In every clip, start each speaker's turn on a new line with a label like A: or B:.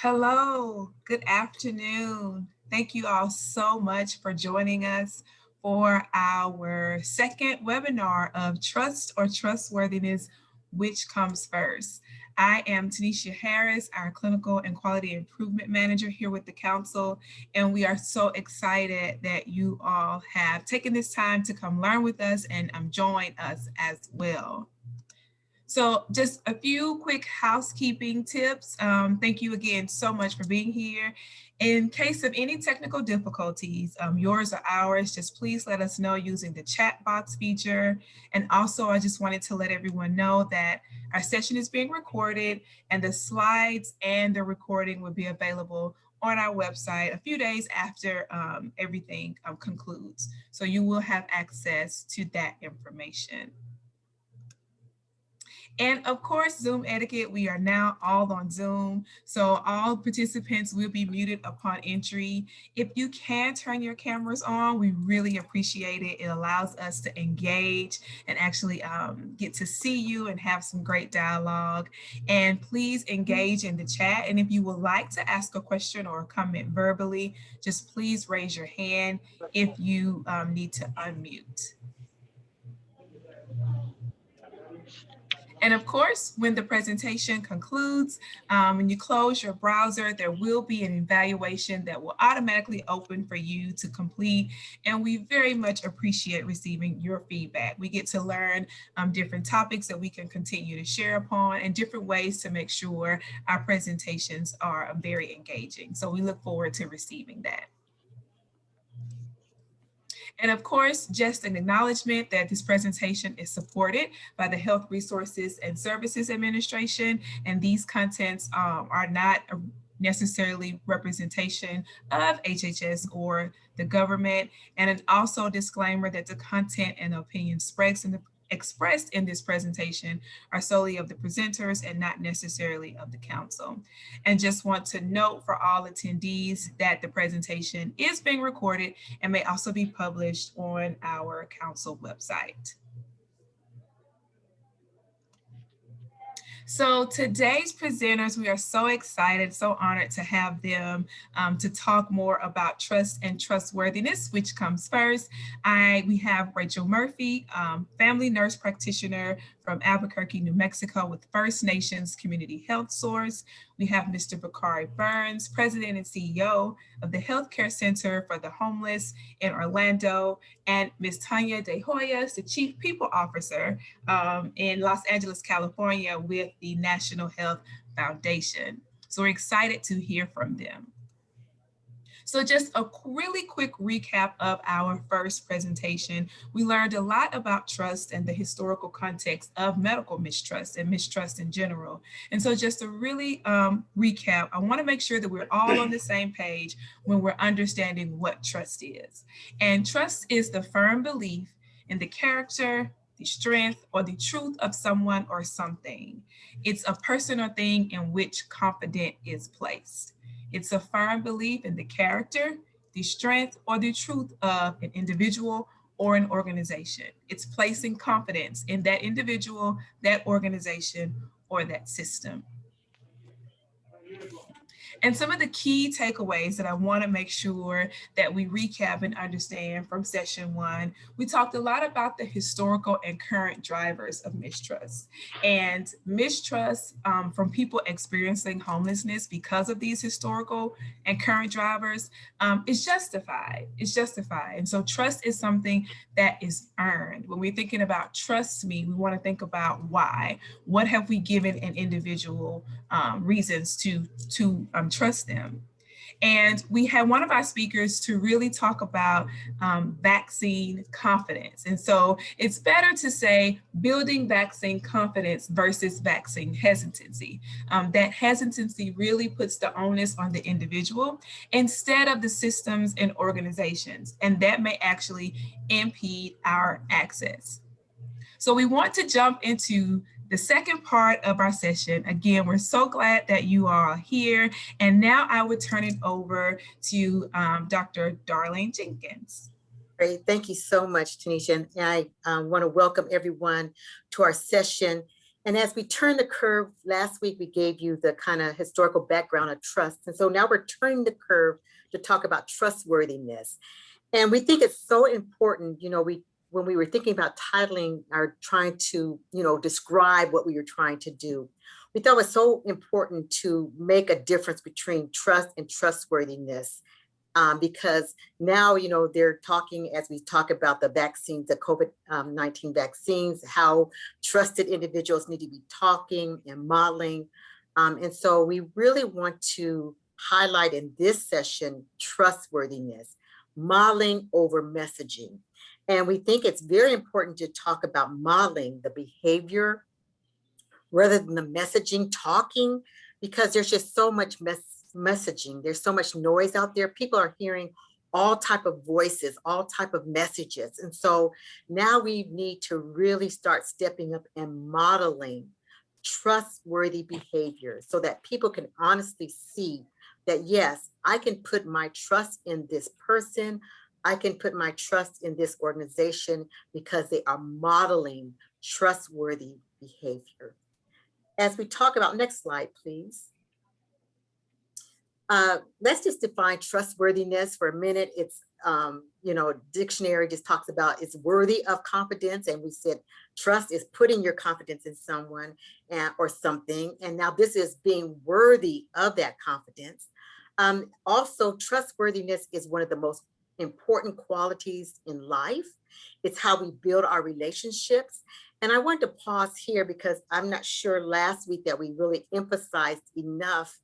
A: Hello, good afternoon. Thank you all so much for joining us for our second webinar of Trust or Trustworthiness, which comes first. I am Tanisha Harris, our Clinical and Quality Improvement Manager here with the Council, and we are so excited that you all have taken this time to come learn with us and join us as well. So just a few quick housekeeping tips. Thank you again so much for being here. In case of any technical difficulties, yours or ours, just please let us know using the chat box feature. And also, I just wanted to let everyone know that our session is being recorded and the slides and the recording will be available on our website a few days after everything concludes. So you will have access to that information. And of course, Zoom etiquette, we are now all on Zoom. So all participants will be muted upon entry. If you can turn your cameras on, we really appreciate it. It allows us to engage and actually get to see you and have some great dialogue. And please engage in the chat. And if you would like to ask a question or a comment verbally, just please raise your hand if you need to unmute. And of course, when the presentation concludes, when you close your browser, there will be an evaluation that will automatically open for you to complete. And we very much appreciate receiving your feedback. We get to learn different topics that we can continue to share upon and different ways to make sure our presentations are very engaging. So we look forward to receiving that. And of course, just an acknowledgement that this presentation is supported by the Health Resources and Services Administration, and these contents are not necessarily representation of HHS or the government. And also a disclaimer that the content and opinions expressed in this presentation are solely of the presenters and not necessarily of the council. And just want to note for all attendees that the presentation is being recorded and may also be published on our council website. So today's presenters, we are so excited, so honored to have them to talk more about trust and trustworthiness, which comes first. We have Rachel Murphy, family nurse practitioner from Albuquerque, New Mexico with First Nations Community Health Source. We have Mr. Bakari Burns, President and CEO of the Healthcare Center for the Homeless in Orlando, and Ms. Tanya De Hoyos, the Chief People Officer in Los Angeles, California with the National Health Foundation. So we're excited to hear from them. So just a really quick recap of our first presentation. We learned a lot about trust and the historical context of medical mistrust and mistrust in general. And so just to really recap, I want to make sure that we're all on the same page when we're understanding what trust is. And trust is the firm belief in the character, the strength, or the truth of someone or something. It's a person or thing in which confidence is placed. It's a firm belief in the character, the strength, or the truth of an individual or an organization. It's placing confidence in that individual, that organization, or that system. And some of the key takeaways that I want to make sure that we recap and understand from session one, we talked a lot about the historical and current drivers of mistrust. And mistrust from people experiencing homelessness because of these historical and current drivers is justified. It's justified. And so trust is something that is earned. When we're thinking about trust me, we want to think about why. What have we given an individual reasons to trust them? And we had one of our speakers to really talk about vaccine confidence. And so it's better to say building vaccine confidence versus vaccine hesitancy. That hesitancy really puts the onus on the individual instead of the systems and organizations. And that may actually impede our access. So we want to jump into the second part of our session. Again, we're so glad that you are here. And now I would turn it over to Dr. Darlene Jenkins.
B: Great. Thank you so much, Tanisha. And I want to welcome everyone to our session. And as we turn the curve, last week we gave you the kind of historical background of trust. And so now we're turning the curve to talk about trustworthiness. And we think it's so important, when we were thinking about titling or trying to, describe what we were trying to do, we thought it was so important to make a difference between trust and trustworthiness. Because now, they're talking, as we talk about the vaccines, the COVID-19 vaccines, how trusted individuals need to be talking and modeling. And so we really want to highlight in this session trustworthiness, modeling over messaging. And we think it's very important to talk about modeling the behavior rather than the messaging, talking, because there's just so much messaging. There's so much noise out there. People are hearing all type of voices, all type of messages. And so now we need to really start stepping up and modeling trustworthy behavior so that people can honestly see that, yes, I can put my trust in this person. I can put my trust in this organization because they are modeling trustworthy behavior. As we talk about, next slide, please. Let's just define trustworthiness for a minute. It's, dictionary just talks about it's worthy of confidence. And we said trust is putting your confidence in someone or something. And now this is being worthy of that confidence. Also, trustworthiness is one of the most important qualities in life. It's how we build our relationships. And I want to pause here because I'm not sure last week that we really emphasized enough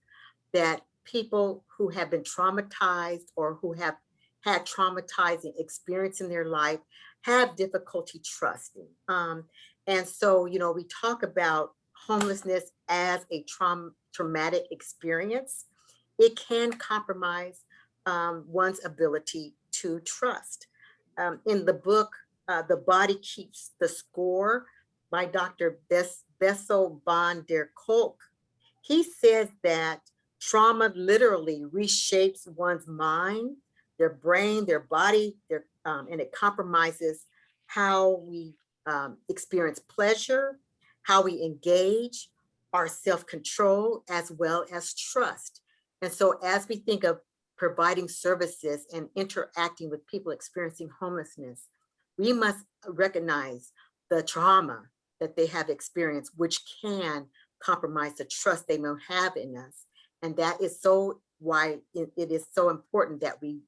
B: that people who have been traumatized or who have had traumatizing experience in their life have difficulty trusting. And so, we talk about homelessness as a traumatic experience. It can compromise one's ability to trust. In the book, The Body Keeps the Score by Dr. Bessel van der Kolk, he says that trauma literally reshapes one's mind, their brain, their body, and it compromises how we experience pleasure, how we engage, our self-control, as well as trust. And so as we think of providing services and interacting with people experiencing homelessness, we must recognize the trauma that they have experienced, which can compromise the trust they may have in us. And that is so why it is so important that we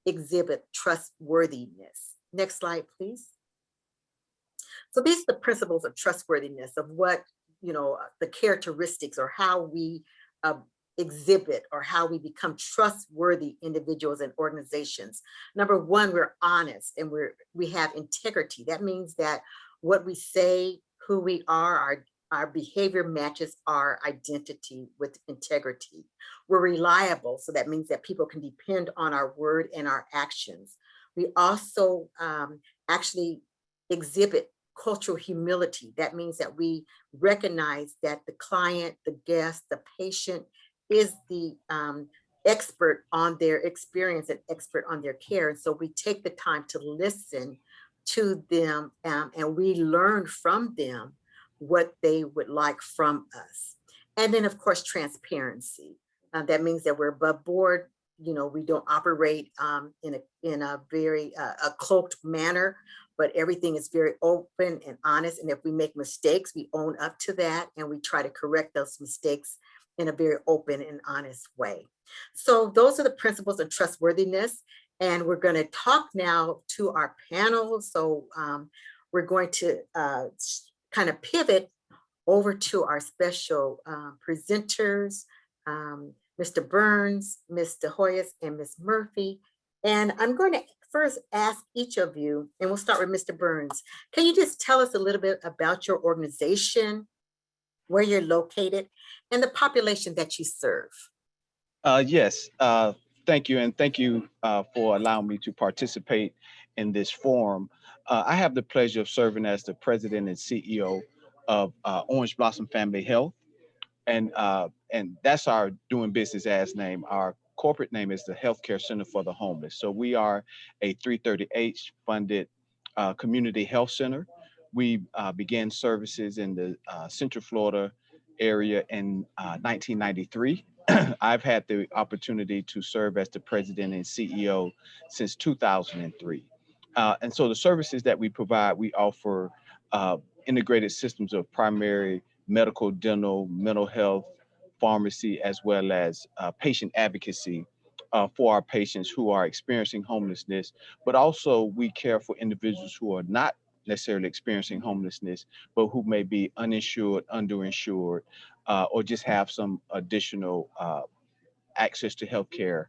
B: exhibit trustworthiness. Next slide, please. So these are the principles of trustworthiness, of what, the characteristics or how we exhibit or how we become trustworthy individuals and organizations. Number one, we're honest and we have integrity. That means that what we say, who we are, our behavior matches our identity with integrity. We're reliable, so that means that people can depend on our word and our actions. We also actually exhibit cultural humility. That means that we recognize that the client, the guest, the patient is the expert on their experience and expert on their care. And so we take the time to listen to them and we learn from them what they would like from us. And then of course, transparency. That means that we're above board. We don't operate in a very a cloaked manner, but everything is very open and honest. And if we make mistakes, we own up to that and we try to correct those mistakes in a very open and honest way. So those are the principles of trustworthiness. And we're going to talk now to our panel. So we're going to kind of pivot over to our special presenters, Mr. Burns, Mr. Hoyas, and Ms. Murphy. And I'm going to first ask each of you, and we'll start with Mr. Burns. Can you just tell us a little bit about your organization, where you're located, and the population that you serve?
C: Yes, thank you. And thank you for allowing me to participate in this forum. I have the pleasure of serving as the president and CEO of Orange Blossom Family Health. And that's our doing business as name. Our corporate name is the Healthcare Center for the Homeless. So we are a 330H funded community health center. We began services in the Central Florida area in 1993. I've had the opportunity to serve as the president and CEO since 2003. And so the services that we provide, we offer integrated systems of primary medical, dental, mental health, pharmacy, as well as patient advocacy for our patients who are experiencing homelessness. But also we care for individuals who are not necessarily experiencing homelessness, but who may be uninsured, underinsured, or just have some additional access to healthcare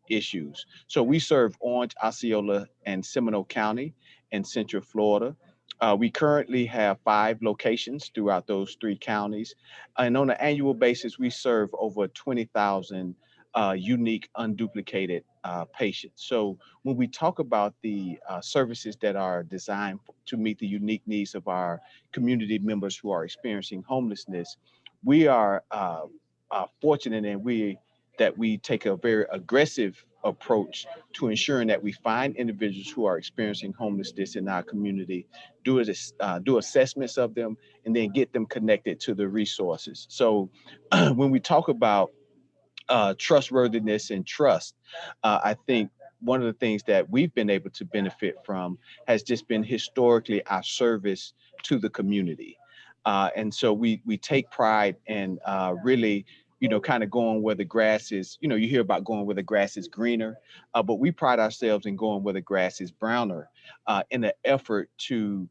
C: issues. So we serve Orange, Osceola, and Seminole County in Central Florida. We currently have 5 locations throughout those 3 counties. And on an annual basis, we serve over 20,000 unique, unduplicated patients. So when we talk about the services that are designed to meet the unique needs of our community members who are experiencing homelessness, we are fortunate and we take a very aggressive approach to ensuring that we find individuals who are experiencing homelessness in our community, do assessments of them, and then get them connected to the resources. So when we talk about trustworthiness and trust, I think one of the things that we've been able to benefit from has just been historically our service to the community. And so we take pride in really, kind of going where the grass is, you hear about going where the grass is greener, but we pride ourselves in going where the grass is browner in an effort to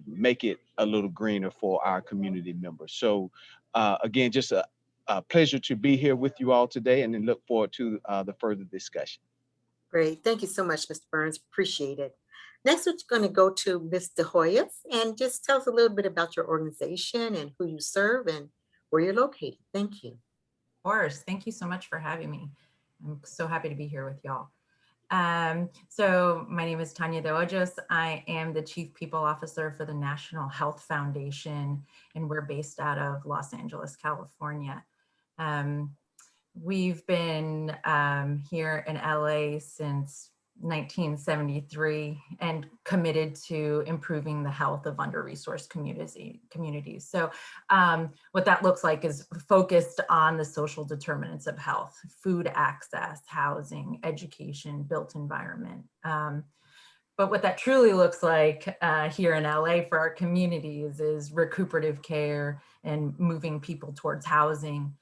C: make it a little greener for our community members. So again, just a pleasure to be here with you all today, and then look forward to the further discussion.
B: Great. Thank you so much, Mr. Burns. Appreciate it. Next, we're going to go to Ms. DeHoyas and just tell us a little bit about your organization and who you serve and where you're located. Thank you.
D: Of course. Thank you so much for having me. I'm so happy to be here with y'all. So my name is Tanya de Hoyos. I am the Chief People Officer for the National Health Foundation, and we're based out of Los Angeles, California. We've been here in LA since 1973 and committed to improving the health of under-resourced communities. So what that looks like is focused on the social determinants of health: food access, housing, education, built environment. But what that truly looks like here in LA for our communities is recuperative care and moving people towards housing,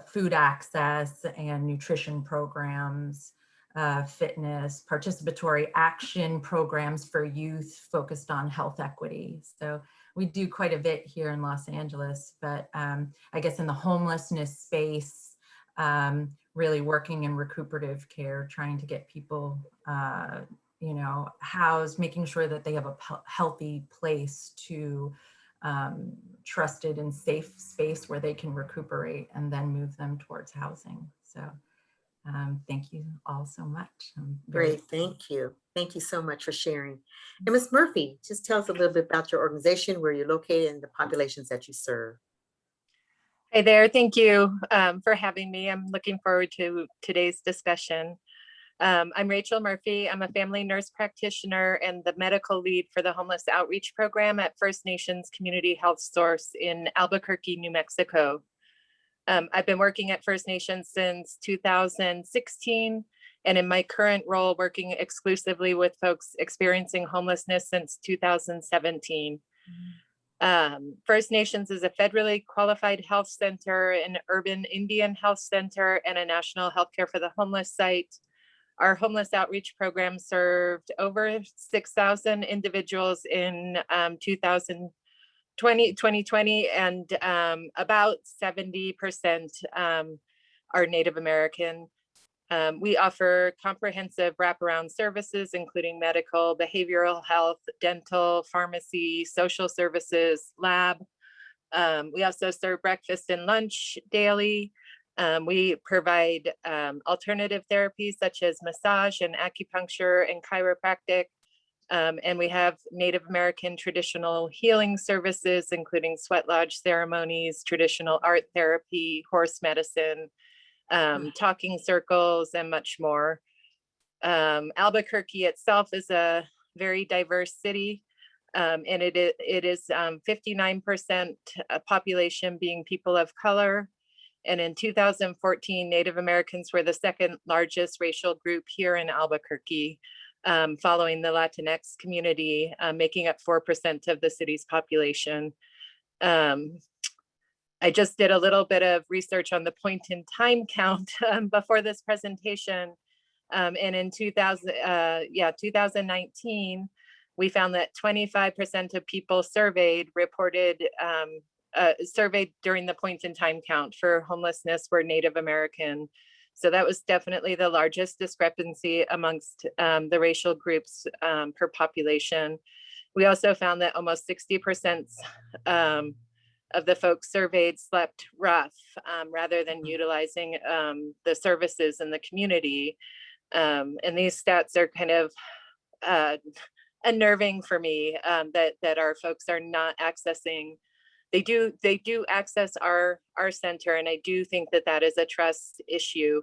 D: food access and nutrition programs, fitness, participatory action programs for youth focused on health equity. So we do quite a bit here in Los Angeles, but I guess in the homelessness space, really working in recuperative care, trying to get people, housed, making sure that they have a healthy place to trusted and safe space where they can recuperate and then move them towards housing. So thank you all so much.
B: Great, thank you. Thank you so much for sharing. And Ms. Murphy, just tell us a little bit about your organization, where you're located, and the populations that you serve.
E: Hey there, thank you for having me. I'm looking forward to today's discussion. I'm Rachel Murphy. I'm a family nurse practitioner and the medical lead for the Homeless Outreach Program at First Nations Community Health Source in Albuquerque, New Mexico. I've been working at First Nations since 2016, and in my current role, working exclusively with folks experiencing homelessness since 2017. First Nations is a federally qualified health center, an urban Indian health center, and a national healthcare for the homeless site. Our homeless outreach program served over 6,000 individuals in 2020, and about 70% are Native American. We offer comprehensive wraparound services, including medical, behavioral health, dental, pharmacy, social services, lab. We also serve breakfast and lunch daily. We provide alternative therapies such as massage and acupuncture and chiropractic. And we have Native American traditional healing services, including sweat lodge ceremonies, traditional art therapy, horse medicine, talking circles, and much more. Albuquerque itself is a very diverse city. And it is 59% population being people of color. And in 2014, Native Americans were the second largest racial group here in Albuquerque, following the Latinx community, making up 4% of the city's population. I just did a little bit of research on the point in time count before this presentation. And in 2019, we found that 25% of people surveyed reported, surveyed during the point in time count for homelessness were Native American. So that was definitely the largest discrepancy amongst the racial groups per population. We also found that almost 60% of the folks surveyed slept rough rather than utilizing the services in the community. And these stats are kind of unnerving for me, that our folks are not accessing. They do access our center, and I do think that that is a trust issue,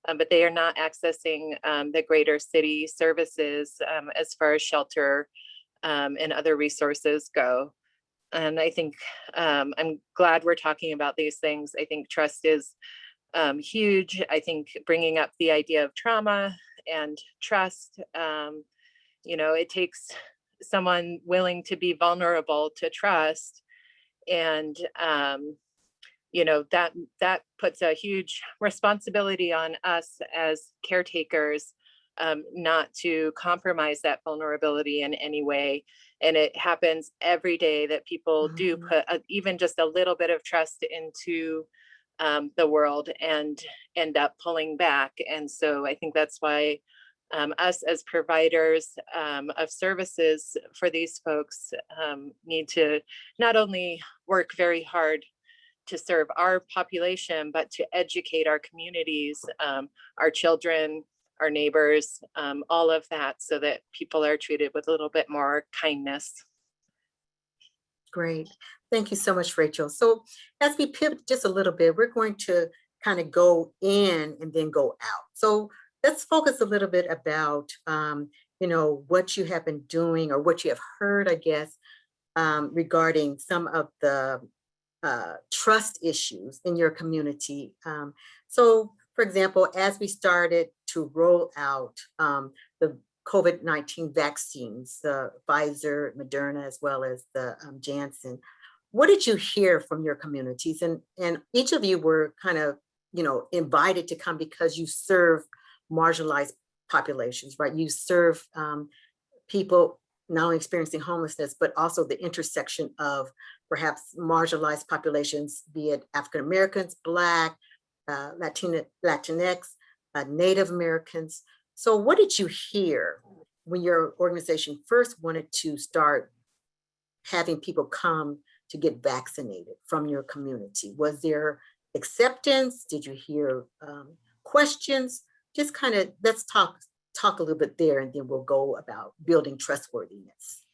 E: but they are not accessing the greater city services as far as shelter and other resources go. And I think I'm glad we're talking about these things. I think trust is huge. I think bringing up the idea of trauma and trust, you know, it takes someone willing to be vulnerable to trust. And, you know, that puts a huge responsibility on us as caretakers, not to compromise that vulnerability in any way. And it happens every day that people do put even just a little bit of trust into the world and end up pulling back. And so I think that's why us as providers of services for these folks need to not only work very hard to serve our population, but to educate our communities, our children, our neighbors, all of that, so that people are treated with a little bit more kindness.
B: Great. Thank you so much, Rachel. So as we pivot just a little bit, we're going to kind of go in and then go out. So let's focus a little bit about, you know, what you have been doing or what you have heard, I guess, regarding some of the trust issues in your community. So, for example, as we started to roll out the COVID-19 vaccines, the Pfizer, Moderna, as well as the Janssen, what did you hear from your communities? And each of you were kind of, you know, invited to come because you serve marginalized populations, right? You serve people not only experiencing homelessness, but also the intersection of perhaps marginalized populations, be it African Americans, Black, Latinx, Native Americans. So what did you hear when your organization first wanted to start having people come to get vaccinated from your community? Was there acceptance? Did you hear questions? Just kind of, let's talk a little bit there, and then we'll go about building trustworthiness.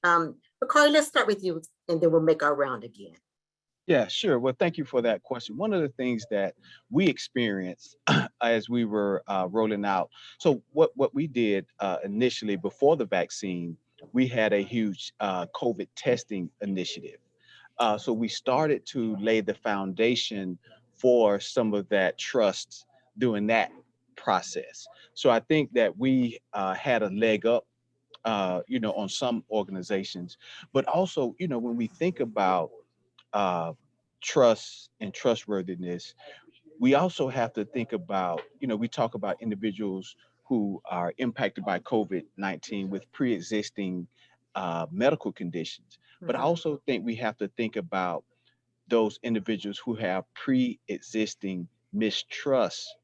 B: But Carly, let's start with you, and then we'll make our round again.
C: Yeah, sure. Well, thank you for that question. One of the things that we experienced as we were rolling out, so what we did initially before the vaccine, we had a huge COVID testing initiative. So we started to lay the foundation for some of that trust during that process. So I think that we had a leg up, you know, on some organizations, but also, you know, when we think about trust and trustworthiness, we also have to think about, you know, we talk about individuals who are impacted by COVID-19 with pre-existing medical conditions. But I also think we have to think about those individuals who have pre-existing mistrust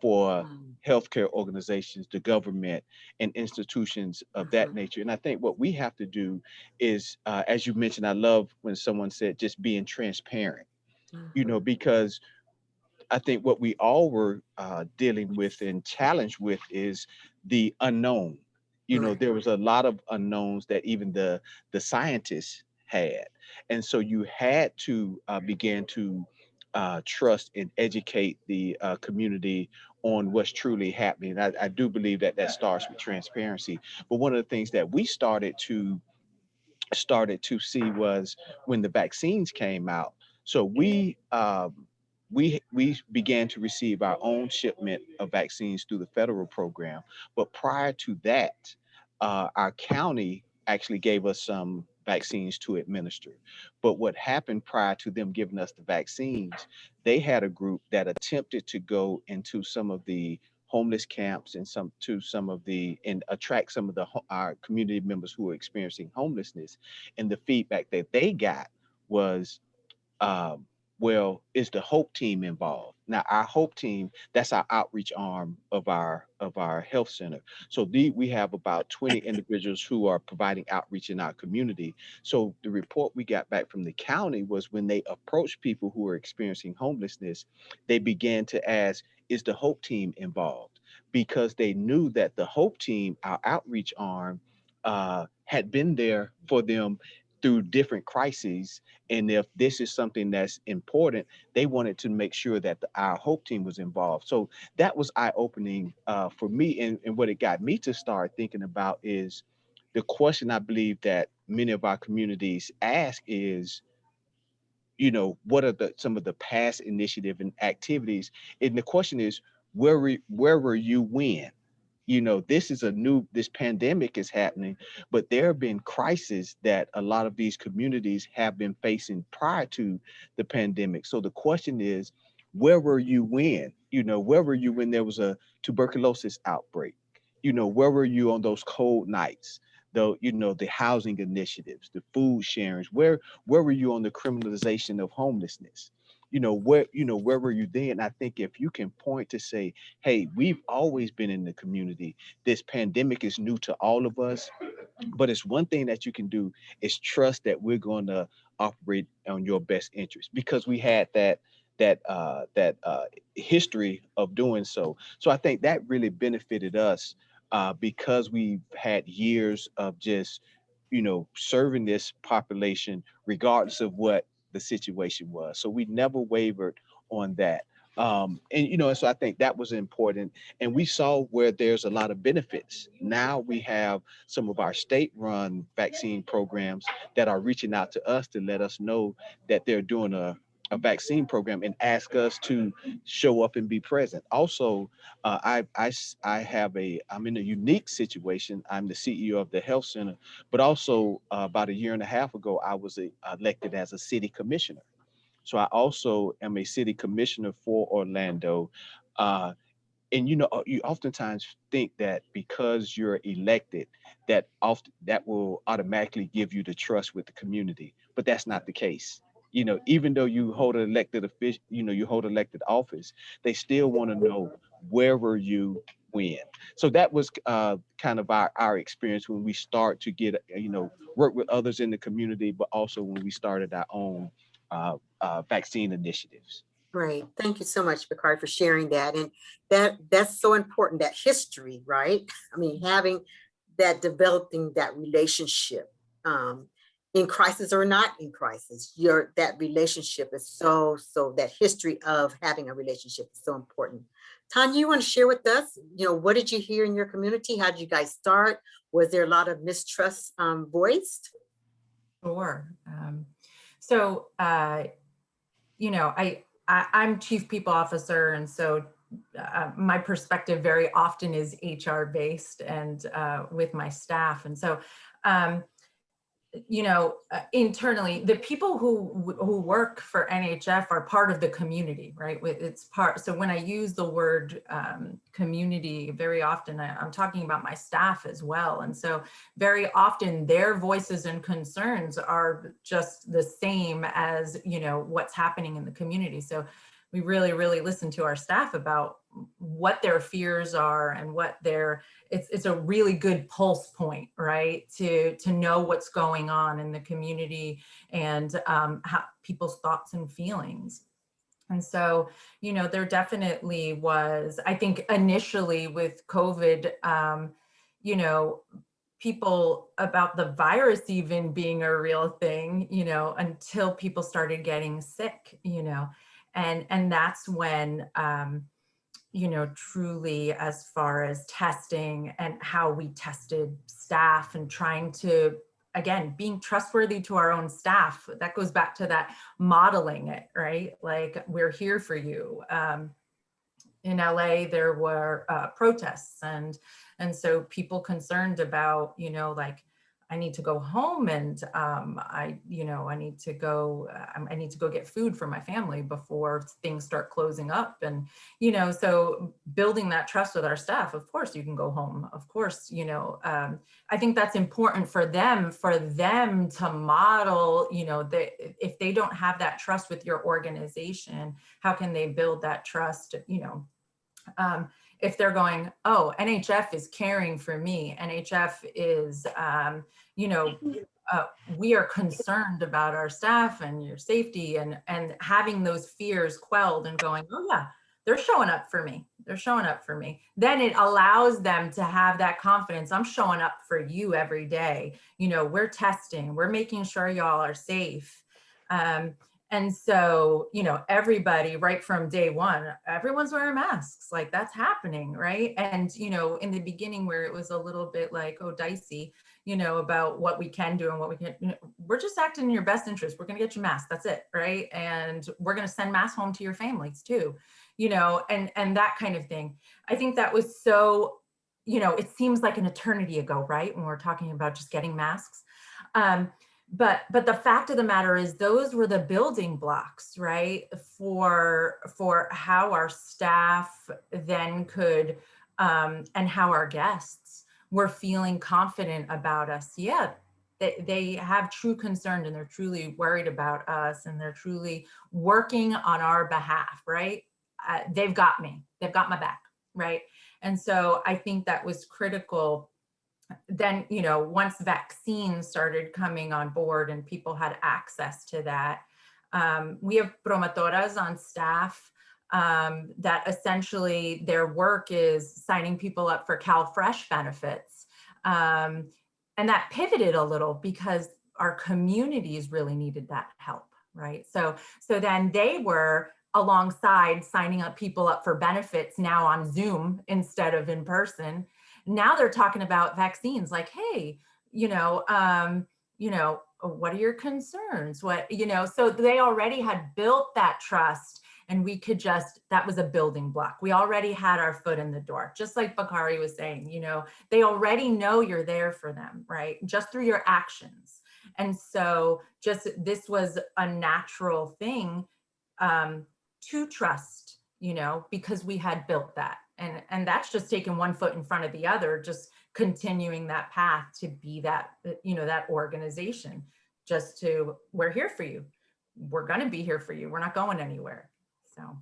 C: for healthcare organizations, the government, and institutions of that nature. And I think what we have to do is, as you mentioned, I love when someone said just being transparent, you know, because I think what we all were dealing with and challenged with is the unknown. You know, there was a lot of unknowns that even the scientists had, and so you had to begin to trust and educate the community on what's truly happening. I do believe that that starts with transparency. But one of the things that we started to started to see was when the vaccines came out. So we began to receive our own shipment of vaccines through the federal program. But prior to that, our county actually gave us some vaccines to administer. But what happened prior to them giving us the vaccines, they had a group that attempted to go into some of the homeless camps and some of the and attract some of the our community members who are experiencing homelessness. And the feedback that they got was, um, well, is the Hope Team involved? Now, our Hope Team, that's our outreach arm of our health center. So we have about 20 individuals who are providing outreach in our community. So the report we got back from the county was when they approached people who are experiencing homelessness, they began to ask, is the Hope Team involved? Because they knew that the Hope Team, our outreach arm, had been there for them through different crises, and if this is something that's important, they wanted to make sure that our Hope Team was involved. So that was eye-opening for me. And what it got me to start thinking about is the question I believe that many of our communities ask is, what are some of the past initiative and activities? And the question is, where were you when? This pandemic is happening, but there have been crises that a lot of these communities have been facing prior to the pandemic. So the question is, where were you when? Where were you when there was a tuberculosis outbreak? Where were you on those cold nights? The housing initiatives, the food sharings, where were you on the criminalization of homelessness? Where were you then? I think if you can point to say, hey, we've always been in the community. This pandemic is new to all of us, but it's one thing that you can do is trust that we're going to operate on your best interest because we had that history of doing so. So I think that really benefited us because we've had years of just serving this population regardless of what the situation was. So we never wavered on that. And so I think that was important. And we saw where there's a lot of benefits. Now we have some of our state-run vaccine programs that are reaching out to us to let us know that they're doing a vaccine program and ask us to show up and be present. Also, I'm in a unique situation. I'm the CEO of the health center, but also about a year and a half ago, I was elected as a city commissioner. So I also am a city commissioner for Orlando. Uh, and you oftentimes think that because you're elected, that will automatically give you the trust with the community, but that's not the case. Even though you hold an elected office, you hold elected office, they still want to know where were you when. So that was kind of our experience when we start to get work with others in the community, but also when we started our own vaccine initiatives.
B: Great. Thank you so much, Picard, for sharing that. And that's so important, that history, right? I mean, having that, developing that relationship in crisis or not in crisis, that relationship is so, that history of having a relationship is so important. Tanya, you want to share with us, what did you hear in your community? How did you guys start? Was there a lot of mistrust voiced?
D: Sure. I'm chief people officer, and so my perspective very often is HR based and with my staff. And so, internally, the people who work for NHF are part of the community, right? It's part. So when I use the word community, very often I'm talking about my staff as well. And so very often their voices and concerns are just the same as, what's happening in the community. So we really, really listen to our staff about what their fears are and it's a really good pulse point, right? To know what's going on in the community and how people's thoughts and feelings. And so, there definitely was, I think initially with COVID, people about the virus even being a real thing, until people started getting sick, and that's when, truly, as far as testing and how we tested staff and trying to again, being trustworthy to our own staff. That goes back to that modeling it, right? Like, we're here for you. In LA, there were protests, and so people concerned about, like, I need to go home, and I need to go get food for my family before things start closing up. And, so building that trust with our staff, of course you can go home. Of course, I think that's important for them to model, if they don't have that trust with your organization, how can they build that trust, if they're going, oh, NHF is caring for me. NHF is, we are concerned about our staff and your safety, and having those fears quelled and going, oh yeah, they're showing up for me. They're showing up for me. Then it allows them to have that confidence. I'm showing up for you every day. We're testing, we're making sure y'all are safe. And so, everybody, right from day one, everyone's wearing masks, like that's happening, right? And, in the beginning where it was a little bit like, oh, dicey, about what we can do and what we can't, we're just acting in your best interest. We're going to get you masks. That's it, right? And we're going to send masks home to your families too, and that kind of thing. I think that was so, it seems like an eternity ago, right? When we're talking about just getting masks. But the fact of the matter is, those were the building blocks, right, for how our staff then could, and how our guests were feeling confident about us. Yeah, they have true concern, and they're truly worried about us, and they're truly working on our behalf, right? They've got me. They've got my back, right? And so I think that was critical. Then, once vaccines started coming on board and people had access to that, we have promotoras on staff that essentially their work is signing people up for CalFresh benefits. And that pivoted a little because our communities really needed that help, right? So then they were alongside signing up people up for benefits now on Zoom instead of in person. Now they're talking about vaccines, like, hey, what are your concerns? So they already had built that trust, and we could that was a building block. We already had our foot in the door, just like Bakari was saying, they already know you're there for them, right? Just through your actions. And so this was a natural thing to trust, because we had built that. And that's just taking one foot in front of the other, just continuing that path to be that, that organization, we're here for you. We're going to be here for you. We're not going anywhere. So.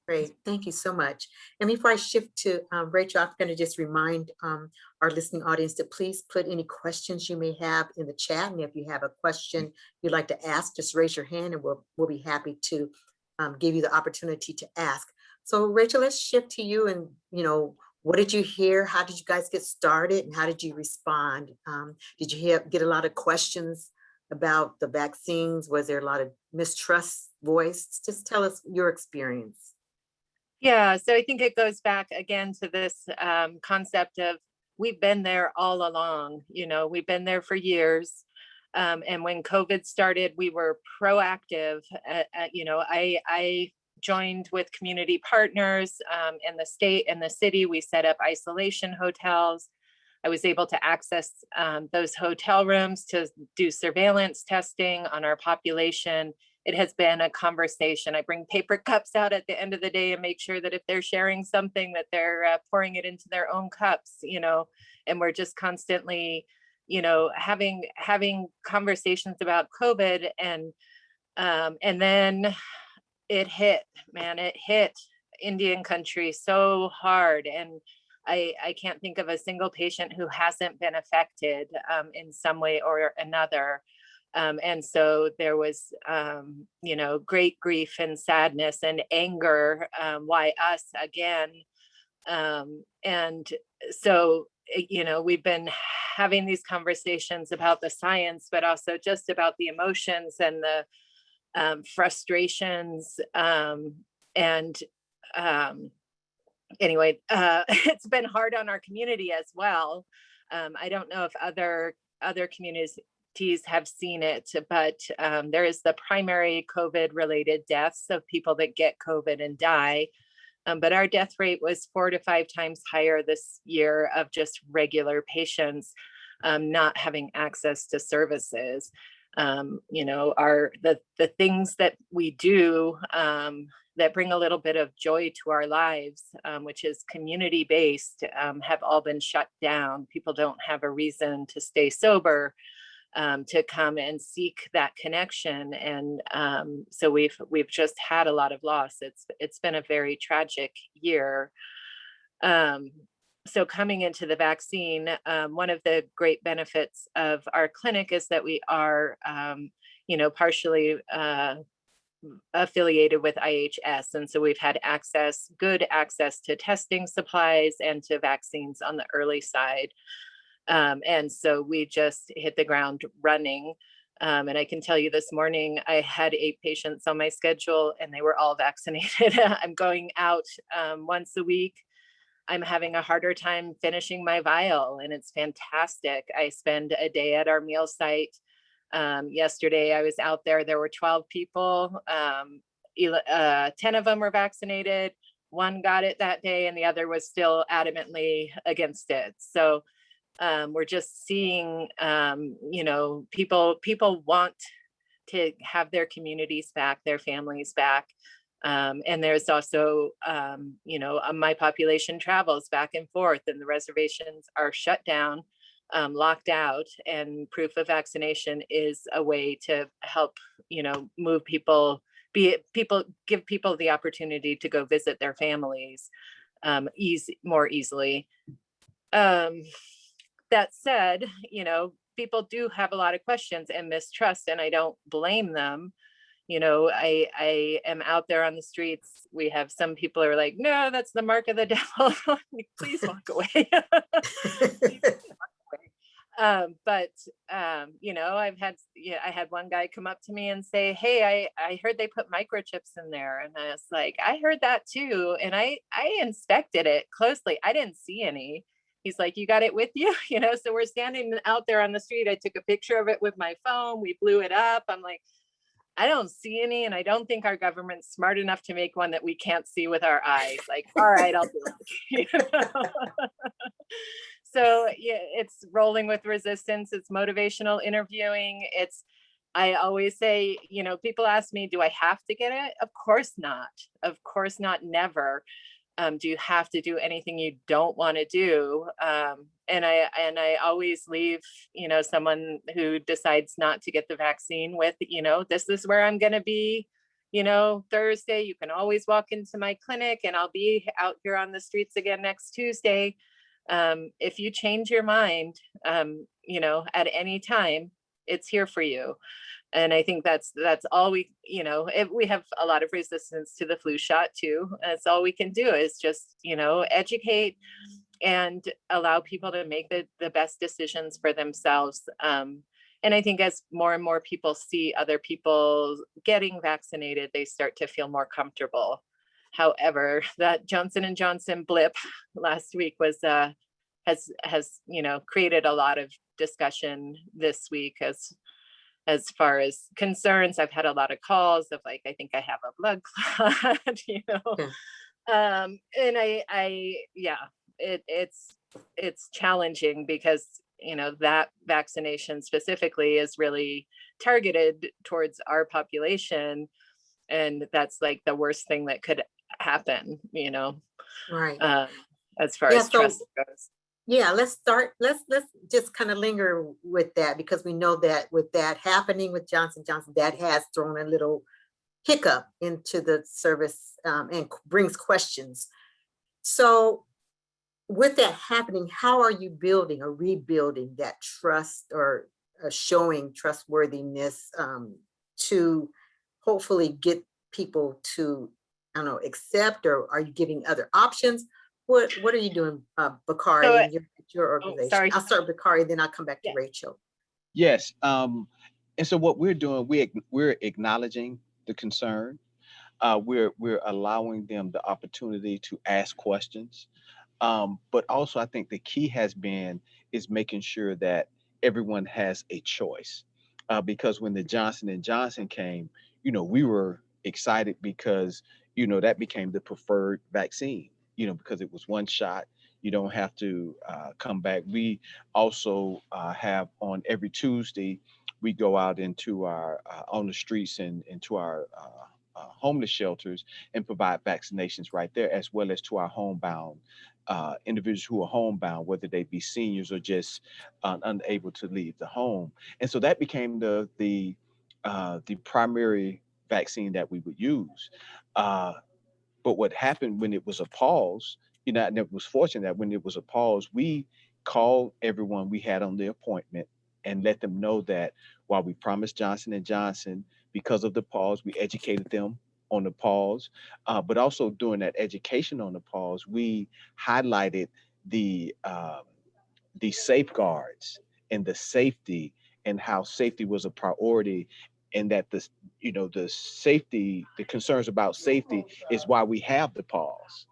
B: Great, thank you so much. And before I shift to Rachel, I'm going to just remind our listening audience to please put any questions you may have in the chat. And if you have a question you'd like to ask, just raise your hand, and we'll be happy to give you the opportunity to ask. So Rachel, let's shift to you. And what did you hear? How did you guys get started, and how did you respond? Did you get a lot of questions about the vaccines? Was there a lot of mistrust voiced? Just tell us your experience.
E: Yeah, so I think it goes back again to this concept of we've been there all along. We've been there for years. And when COVID started, we were proactive. I joined with community partners in the state and the city. We set up isolation hotels. I was able to access those hotel rooms to do surveillance testing on our population. It has been a conversation. I bring paper cups out at the end of the day and make sure that if they're sharing something, that they're pouring it into their own cups, and we're just constantly, having conversations about COVID. And then it hit Indian country so hard. And I can't think of a single patient who hasn't been affected in some way or another. And so there was, great grief and sadness and anger. Why us again? And so, we've been having these conversations about the science, but also just about the emotions and the frustrations. Anyway, it's been hard on our community as well. I don't know if other attendees have seen it, but there is the primary COVID-related deaths of people that get COVID and die. But our death rate was 4 to 5 times higher this year of just regular patients not having access to services. You know, the things that we do that bring a little bit of joy to our lives, which is community-based, have all been shut down. People don't have a reason to stay sober, to come and seek that connection. And so we've just had a lot of loss. It's been a very tragic year. So coming into the vaccine, one of the great benefits of our clinic is that we are, you know, partially affiliated with IHS. And so we've had good access to testing supplies and to vaccines on the early side. And so we just hit the ground running. And I can tell you this morning, I had 8 patients on my schedule and they were all vaccinated. I'm going out once a week. I'm having a harder time finishing my vial and it's fantastic. I spend a day at our meal site. Yesterday I was out there were 12 people, 10 of them were vaccinated. 1 got it that day and the other was still adamantly against it. So we're just seeing, you know, people want to have their communities back, their families back. And there's also, you know, my population travels back and forth and the reservations are shut down, locked out, and proof of vaccination is a way to help, you know, move people, give people the opportunity to go visit their families more easily. That said, you know, people do have a lot of questions and mistrust, and I don't blame them. You know, I am out there on the streets. We have some people who are like, no, that's the mark of the devil. Please walk away. But you know, I had one guy come up to me and say, hey, I heard they put microchips in there. And I was like, I heard that too. And I inspected it closely. I didn't see any. He's like, you got it with you? You know, so we're standing out there on the street. I took a picture of it with my phone. We blew it up. I'm like, I don't see any, and I don't think our government's smart enough to make one that we can't see with our eyes. Like, all right, I'll do it. You know? So yeah, it's rolling with resistance. It's motivational interviewing. I always say, you know, people ask me, do I have to get it? Of course not. Of course not, never. Do you have to do anything you don't want to do? And I always leave, you know, someone who decides not to get the vaccine with, you know, this is where I'm going to be, you know, Thursday. You can always walk into my clinic and I'll be out here on the streets again next Tuesday. If you change your mind, you know, at any time, it's here for you. And I think that's all we, you know, we have a lot of resistance to the flu shot too. That's all we can do is just, you know, educate and allow people to make the best decisions for themselves. And I think as more and more people see other people getting vaccinated, they start to feel more comfortable. However, that Johnson & Johnson blip last week was has you know, created a lot of discussion this week as far as concerns. I've had a lot of calls of like, I think I have a blood clot, you know. Yeah. And it's challenging because, you know, that vaccination specifically is really targeted towards our population. And that's like the worst thing that could happen, you know,
B: Right.
E: As far as trust goes.
B: Yeah, let's just kind of linger with that, because we know that with that happening with Johnson & Johnson, that has thrown a little hiccup into the service and brings questions. So with that happening, how are you building or rebuilding that trust or showing trustworthiness to hopefully get people to, I don't know, accept, or are you giving other options? What are you doing, Bakari,
E: So,
B: in your organization?
E: Sorry.
B: I'll start with Bakari, then I'll come back to Rachel.
C: Yes. And so what we're doing, we're acknowledging the concern. We're allowing them the opportunity to ask questions. But also, I think the key is making sure that everyone has a choice. Because when the Johnson and Johnson came, we were excited because, that became the preferred vaccine, because it was one shot. You don't have to come back. We also have on every Tuesday, we go out into our on the streets and into our homeless shelters and provide vaccinations right there, as well as to our homebound individuals who are homebound, whether they be seniors or just unable to leave the home. And so that became the primary vaccine that we would use. Uh, but what happened when it was a pause, and it was fortunate that when it was a pause, we called everyone we had on the appointment and let them know that while we promised Johnson and Johnson, because of the pause, we educated them on the pause. But also during that education on the pause, we highlighted the the safeguards and the safety, and how safety was a priority, and that the safety, the concerns about safety is why we have the pause.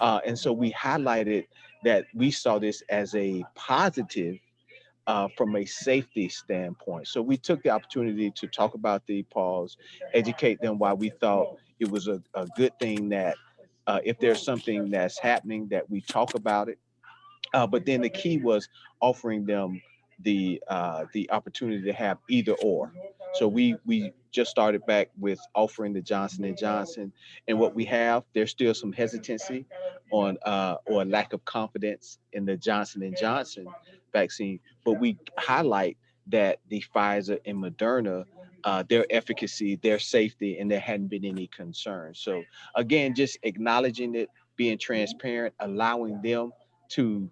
C: And so we highlighted that we saw this as a positive from a safety standpoint. So we took the opportunity to talk about the pause, educate them why we thought it was a good thing that if there's something that's happening, that we talk about it. But then the key was offering them the opportunity to have either or. So we just started back with offering the Johnson and Johnson, and what we have, there's still some hesitancy on or lack of confidence in the Johnson and Johnson vaccine, but we highlight that the Pfizer and Moderna, their efficacy, their safety, and there hadn't been any concerns. So again, just acknowledging it, being transparent, allowing them to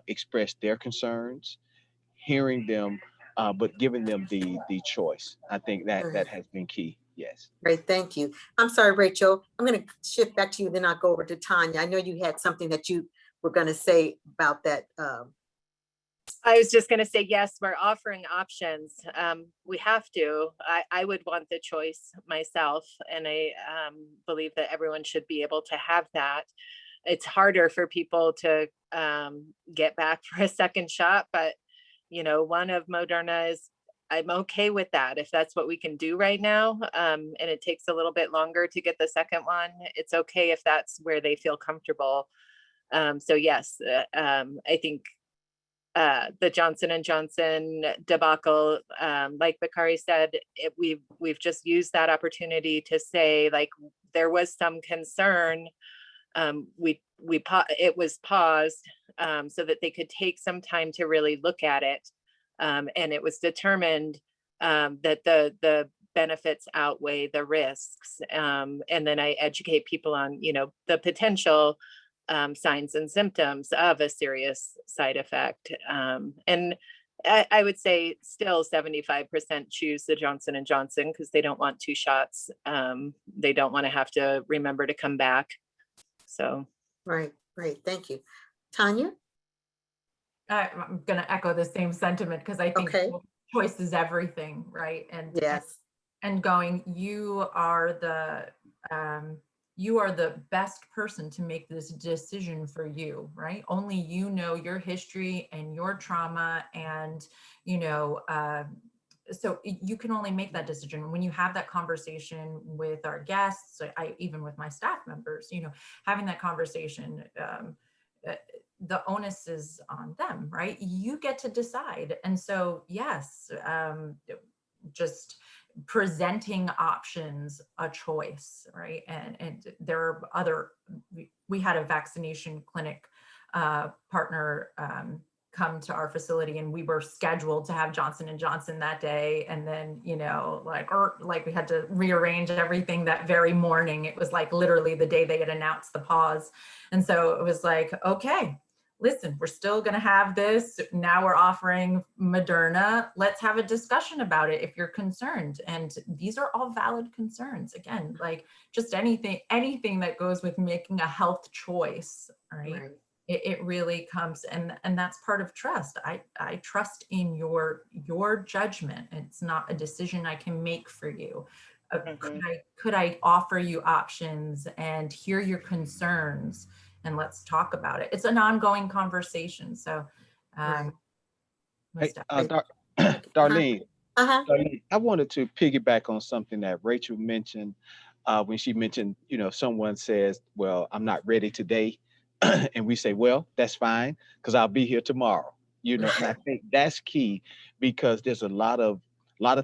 C: express their concerns, hearing them, but giving them the choice. I think that
B: Mhm.
C: has been key. Yes.
B: Great, thank you. I'm sorry, Rachel. I'm going to shift back to you, then I'll go over to Tanya. I know you had something that you were going to say about that.
E: I was just going to say, yes, we're offering options. We have to. I would want the choice myself, and I believe that everyone should be able to have that. It's harder for people to get back for a second shot, but one of Moderna is, I'm okay with that. If that's what we can do right now, and it takes a little bit longer to get the second one, it's okay if that's where they feel comfortable. So yes, I think the Johnson and Johnson debacle, like Bakari said, we've just used that opportunity to say, like, there was some concern. It was paused so that they could take some time to really look at it, and it was determined that the benefits outweigh the risks. And then I educate people on, the potential signs and symptoms of a serious side effect. And I would say still 75% choose the Johnson and Johnson because they don't want two shots. They don't want to have to remember to come back. So.
B: Right, great, thank you. Tanya?
D: I'm going to echo the same sentiment because I think choice is everything, right? And
B: yes,
D: and going, you are the best person to make this decision for you, right? Only you know your history and your trauma, and so you can only make that decision when you have that conversation with our guests. Even with my staff members, having that conversation, the onus is on them, right? You get to decide. And so, yes, just presenting options, a choice, right? And there are other, we had a vaccination clinic partner come to our facility, and we were scheduled to have Johnson and Johnson that day. And then, like we had to rearrange everything that very morning. It was like literally the day they had announced the pause. And so it was like, okay, listen, we're still going to have this. Now we're offering Moderna. Let's have a discussion about it if you're concerned. And these are all valid concerns. Again, like just anything that goes with making a health choice, right? It really comes, and that's part of trust. I trust in your judgment. It's not a decision I can make for you. Could I offer you options and hear your concerns, and let's talk about it? It's an ongoing conversation. So
C: Hey,
D: most
B: Hey, okay,
C: Darlene,
B: uh-huh.
C: I wanted to piggyback on something that Rachel mentioned when she mentioned, someone says, well, I'm not ready today. And we say, well, that's fine because I'll be here tomorrow. And I
B: Right,
C: think that's key because there's a lot of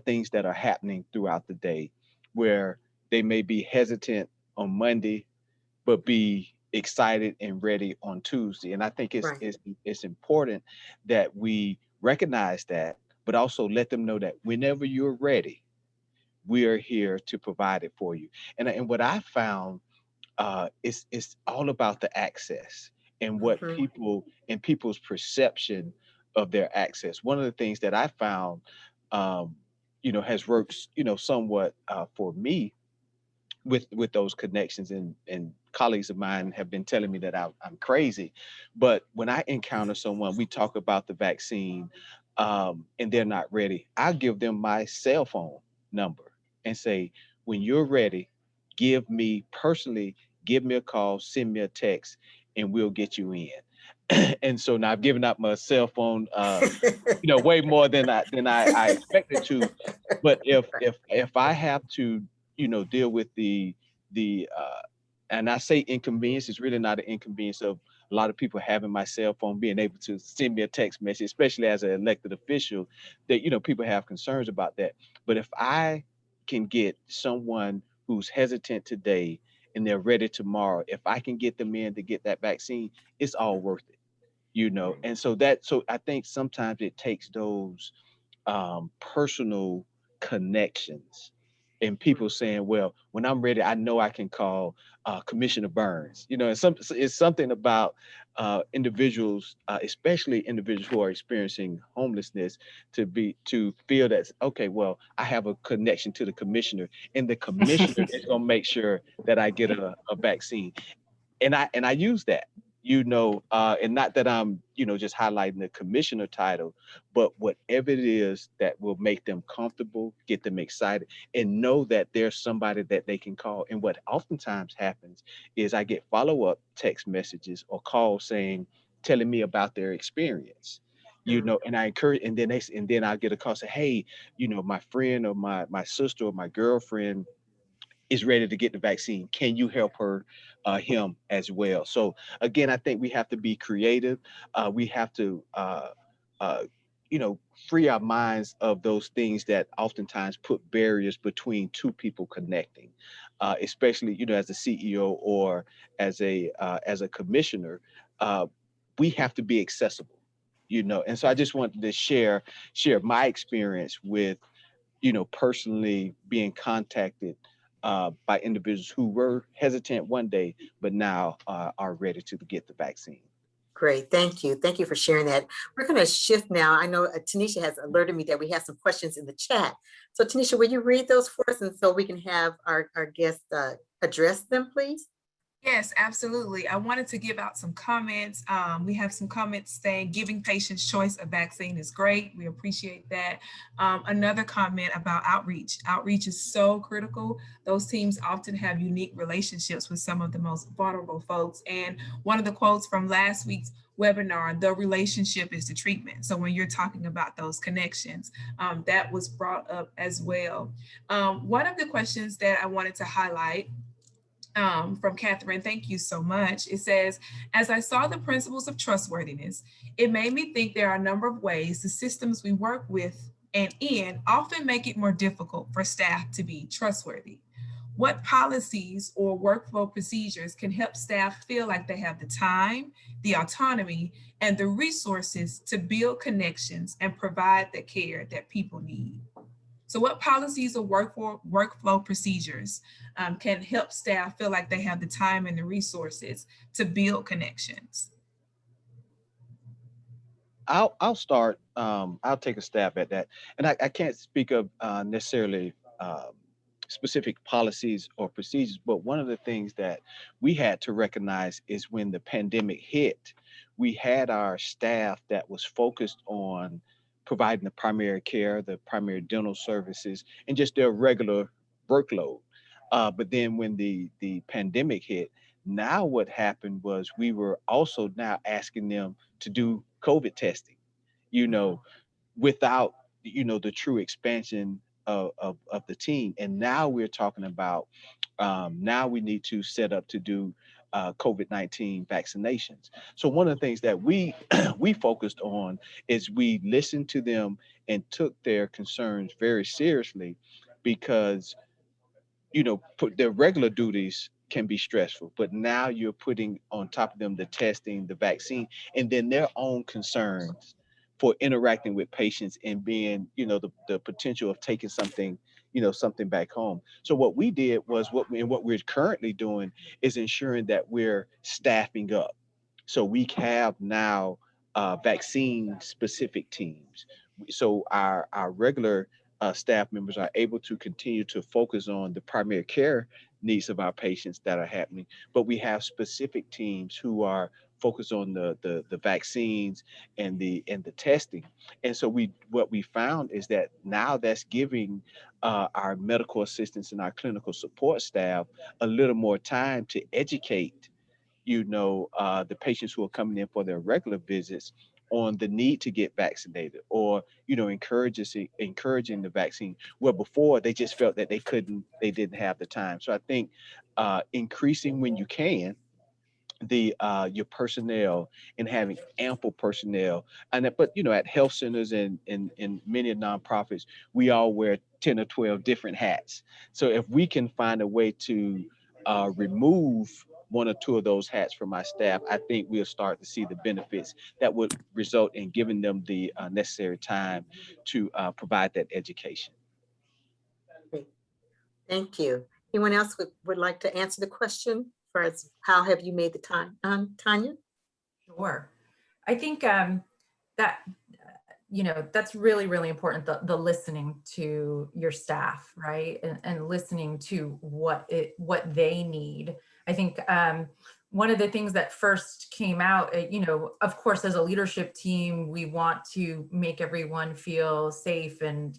C: things that are happening throughout the day where they may be hesitant on Monday, but be excited and ready on Tuesday. And I think it's
B: right.
C: it's it's important that we recognize that, but also let them know that whenever you're ready, we are here to provide it for you. And what I found it's all about the access and what
B: Mm-hmm.
C: people's perception of their access. One of the things that I found, um, has worked, somewhat for me with those connections and colleagues of mine have been telling me that I'm crazy, but when I encounter someone, we talk about the vaccine, and they're not ready, I give them my cell phone number and say, when you're ready, give me a call, send me a text, and we'll get you in. And so now I've given out my cell phone, way more than I expected to. But if I have to, deal with the and I say inconvenience, it's really not an inconvenience of a lot of people having my cell phone, being able to send me a text message, especially as an elected official, that people have concerns about that. But if I can get someone who's hesitant today and they're ready tomorrow, if I can get them in to get that vaccine, it's all worth it. And so I think sometimes it takes those personal connections and people saying, well, when I'm ready, I know I can call Commissioner Burns. It's something about individuals, especially individuals who are experiencing homelessness, to feel that, okay, well, I have a connection to the commissioner, and the commissioner is going to make sure that I get a vaccine. And I use that, and not that I'm, just highlighting the commissioner title, but whatever it is that will make them comfortable, get them excited, and know that there's somebody that they can call. And what oftentimes happens is I get follow-up text messages or calls telling me about their experience. And I encourage, and then I'll get a call say, hey, my friend or my sister or my girlfriend is ready to get the vaccine. Can you help him as well? So again, I think we have to be creative. We have to, uh, free our minds of those things that oftentimes put barriers between two people connecting, especially, as a CEO or as a commissioner. Uh, we have to be accessible. And so I just wanted to share my experience with personally being contacted by individuals who were hesitant one day, but now are ready to get the vaccine.
B: Great, thank you. Thank you for sharing that. We're going to shift now. I know Tanisha has alerted me that we have some questions in the chat. So Tanisha, will you read those for us and so we can have our guests address them, please?
A: Yes, absolutely. I wanted to give out some comments. We have some comments saying giving patients choice of vaccine is great. We appreciate that. Another comment about outreach. Outreach is so critical. Those teams often have unique relationships with some of the most vulnerable folks. And one of the quotes from last week's webinar, the relationship is the treatment. So when you're talking about those connections, that was brought up as well. One of the questions that I wanted to highlight from Catherine, thank you so much. It says, as I saw the principles of trustworthiness, it made me think there are a number of ways the systems we work with and in often make it more difficult for staff to be trustworthy. What policies or workflow procedures can help staff feel like they have the time, the autonomy, and the resources to build connections and provide the care that people need? So what policies or workflow procedures can help staff feel like they have the time and the resources to build connections?
C: I'll start. I'll take a stab at that, and I can't speak of necessarily specific policies or procedures, but one of the things that we had to recognize is when the pandemic hit, we had our staff that was focused on providing the primary care, the primary dental services, and just their regular workload. But then when the pandemic hit, now what happened was we were also now asking them to do COVID testing. You know, without, the true expansion of the team. And now we're talking about, now we need to set up to do COVID-19 vaccinations. So one of the things that we we focused on is we listened to them and took their concerns very seriously, because put their regular duties can be stressful, but now you're putting on top of them the testing, the vaccine, and then their own concerns for interacting with patients and being, the potential of taking something, something back home. So what we did was what we're currently doing is ensuring that we're staffing up. So we have now vaccine specific teams. So our regular staff members are able to continue to focus on the primary care needs of our patients that are happening, but we have specific teams who are focused on the vaccines and the testing. And so what we found is that now that's giving our medical assistants and our clinical support staff a little more time to educate the patients who are coming in for their regular visits on the need to get vaccinated, or encouraging the vaccine, where before they just felt that they didn't have the time. So I think increasing, when you can, the your personnel, and having ample personnel. And but at health centers and many nonprofits, we all wear 10 or 12 different hats. So if we can find a way to remove one or two of those hats from my staff, I think we'll start to see the benefits that would result in giving them the necessary time to provide that education.
B: Great. Thank you. Anyone else would like to answer the question for as how have you made the time? Tanya?
D: Sure. I think that, that's really, really important, the listening to your staff, right? And listening to what they need. I think one of the things that first came out, of course, as a leadership team, we want to make everyone feel safe. And,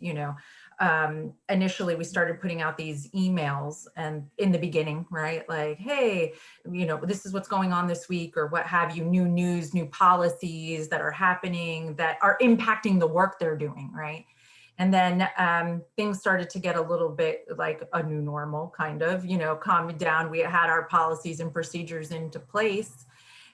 D: initially we started putting out these emails, and in the beginning, right? Like, hey, this is what's going on this week, or what have you, new news, new policies that are happening that are impacting the work they're doing, right? And then things started to get a little bit like a new normal, kind of, calming down. We had our policies and procedures into place.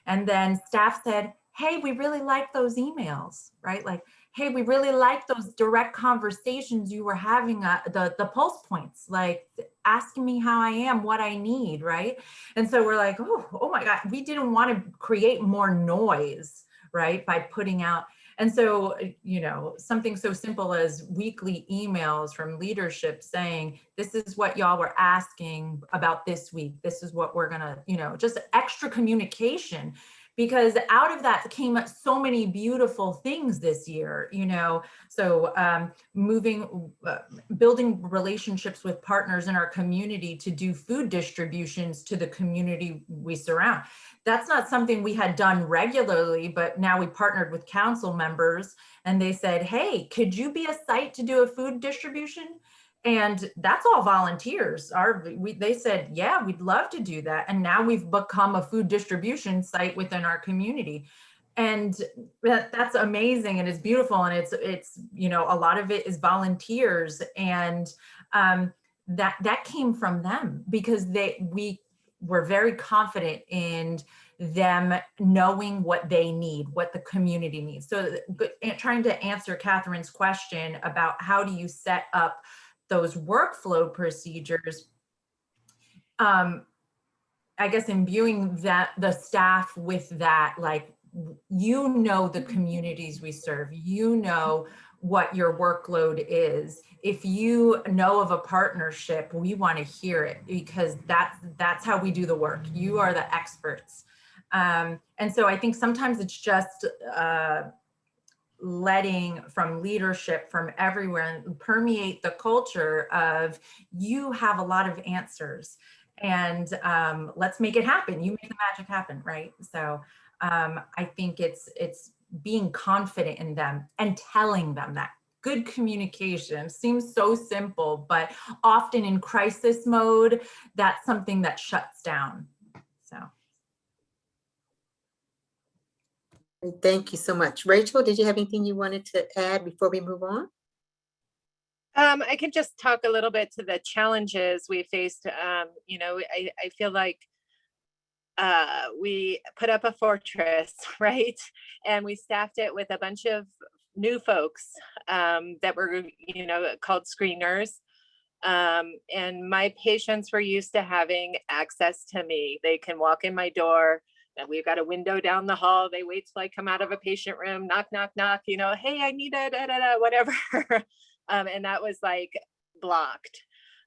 D: And then staff said, hey, we really like those emails, right? Like, hey, we really like those direct conversations you were having, the pulse points, like asking me how I am, what I need, right? And so we're like, oh my God, we didn't want to create more noise, right, by putting out. And so, something so simple as weekly emails from leadership saying, this is what y'all were asking about this week. This is what we're gonna, just extra communication, because out of that came so many beautiful things this year, so building relationships with partners in our community to do food distributions to the community we surround. That's not something we had done regularly, but now we partnered with council members, and they said, hey, could you be a site to do a food distribution? And that's all volunteers. They said, yeah, we'd love to do that. And now we've become a food distribution site within our community. And that's amazing, and it's beautiful. And it's a lot of it is volunteers. And that came from them, because we were very confident in them knowing what they need, what the community needs. So trying to answer Catherine's question about how do you set up those workflow procedures, I guess imbuing the staff with that, like, the communities we serve, what your workload is. If you know of a partnership, we want to hear it, because that's how we do the work. You are the experts. And so I think sometimes it's just letting from leadership from everywhere and permeate the culture of, you have a lot of answers, and let's make it happen. You make the magic happen, right? So I think it's being confident in them and telling them that. Good communication seems so simple, but often in crisis mode, that's something that shuts down. So.
B: Thank you so much. Rachel, did you have anything you wanted to add before we move on?
E: I could just talk a little bit to the challenges we faced. I feel like we put up a fortress, right? And we staffed it with a bunch of new folks that were, called screeners. And my patients were used to having access to me. They can walk in my door, and we've got a window down the hall. They wait till I come out of a patient room, knock, knock, knock, hey, I need a da, da, da, whatever. And that was like blocked.